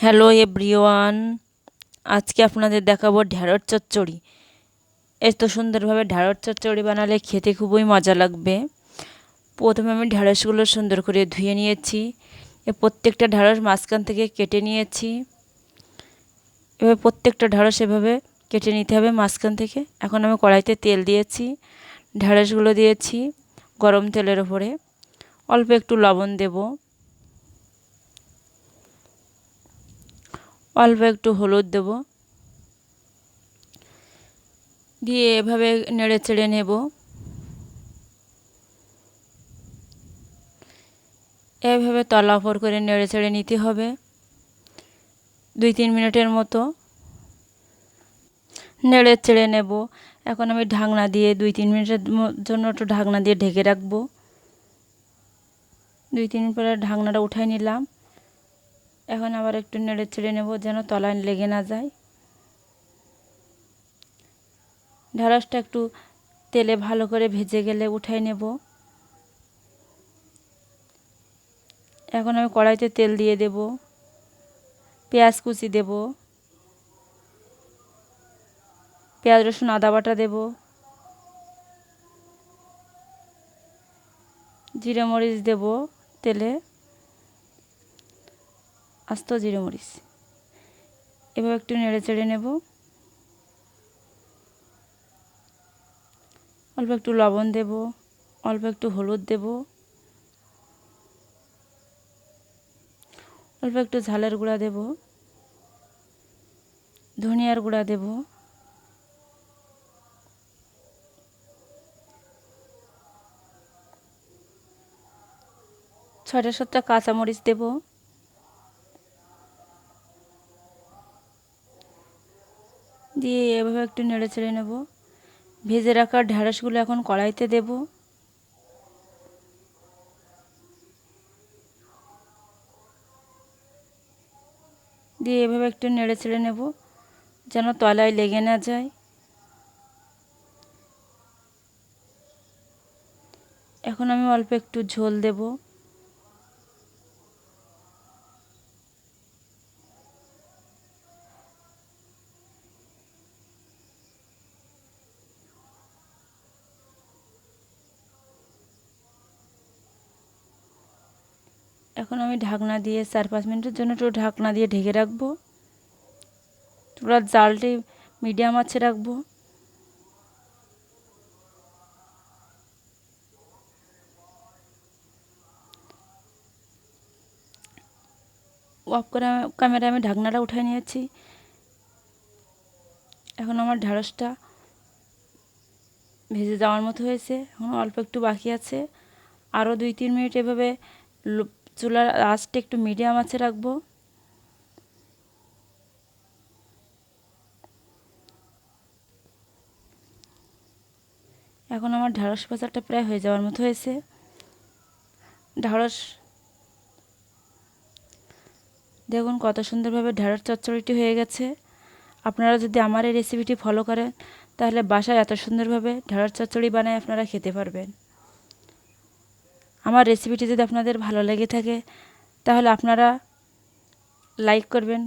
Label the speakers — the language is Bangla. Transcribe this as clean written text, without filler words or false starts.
Speaker 1: হ্যালো এভরিওয়ান, আজকে আপনাদের দেখাবো ঢ্যাঁড়স চচ্চড়ি। এত সুন্দরভাবে ঢ্যাঁড়স চচ্চড়ি বানালে খেতে খুবই মজা লাগবে। প্রথমে আমি ঢ্যাঁড়সগুলো সুন্দর করে ধুয়ে নিয়েছি। প্রত্যেকটা ঢ্যাঁড়স মাঝখান থেকে কেটে নিয়েছি। এভাবে প্রত্যেকটা ঢ্যাঁড়স এভাবে কেটে নিতে হবে মাঝখান থেকে। এখন আমি কড়াইতে তেল দিয়েছি, ঢ্যাঁড়সগুলো দিয়েছি গরম তেলের ওপরে। অল্প একটু লবণ দেব, অল্প একটু হলুদ দেব, দিয়ে এভাবে নেড়ে চেড়ে নেব। এভাবে তলা ওপর করে নেড়ে চেড়ে নিতে হবে 2-3 মিনিটের মতো নেড়ে চেড়ে নেব। এখন আমি ঢাকনা দিয়ে 2-3 মিনিটের জন্য একটু ঢাকনা দিয়ে ঢেকে রাখবো। 2-3 মিনিট পরে ঢাকনাটা উঠাই নিলাম। এখন আবার একটু নেড়ে চেড়ে নেব যেন তলায় লেগে না যায়। ঢ্যাঁড়সটা একটু তেলে ভালো করে ভেজে গেলে উঠাই নেব। এখন আমি কড়াইতে তেল দিয়ে দেব, পেঁয়াজ কুচি দেব, পেঁয়াজ রসুন আদা বাটা দেব, জিরে মরিচ দেব তেলে, আস্ত জিরে মরিচ। এভাবে একটু নেড়ে চেড়ে নেব। অল্প একটু লবণ দেব, অল্প একটু হলুদ দেব, অল্প একটু ঝালের গুঁড়া দেব, ধনিয়ার গুঁড়া দেব, 6-7টা কাঁচামরিচ দেব। দিয়ে এভাবে একটু নেড়ে চেড়ে নেব। ভেজে রাখা ঢ্যাঁড়সগুলো এখন কড়াইতে দেব। দিয়ে এভাবে একটু নেড়ে চেড়ে নেব যেন তলায় লেগে না যায়। এখন আমি অল্প একটু ঝোল দেব। এখন আমি ঢাকনা দিয়ে 4-5 মিনিটের জন্য একটু ঢাকনা দিয়ে ঢেকে রাখবো। পুরো জালটি মিডিয়াম আঁচে রাখবো। অফ করে ক্যামেরা আমি ঢাকনাটা উঠাই নিয়েছি। এখন আমার ঢ্যাঁড়সটা ভেজে যাওয়ার মতো হয়েছে। এখন অল্প একটু বাকি আছে। আরও 2-3 মিনিট এভাবে চুলার আঁচটা একটু মিডিয়াম আঁচে রাখবো। এখন আমার ঢ্যাঁড়স ভাজাটা প্রায় হয়ে যাওয়ার মতো হয়েছে। ঢ্যাঁড়স দেখুন কত সুন্দরভাবে ঢ্যাঁড়স চচ্চড়িটি হয়ে গেছে। আপনারা যদি আমার এই রেসিপিটি ফলো করেন তাহলে বাসায় এত সুন্দরভাবে ঢ্যাঁড়স চচ্চড়ি বানায় আপনারা খেতে পারবেন। আমার রেসিপিটি যদি আপনাদের ভালো লেগে থাকে তাহলে আপনারা লাইক করবেন,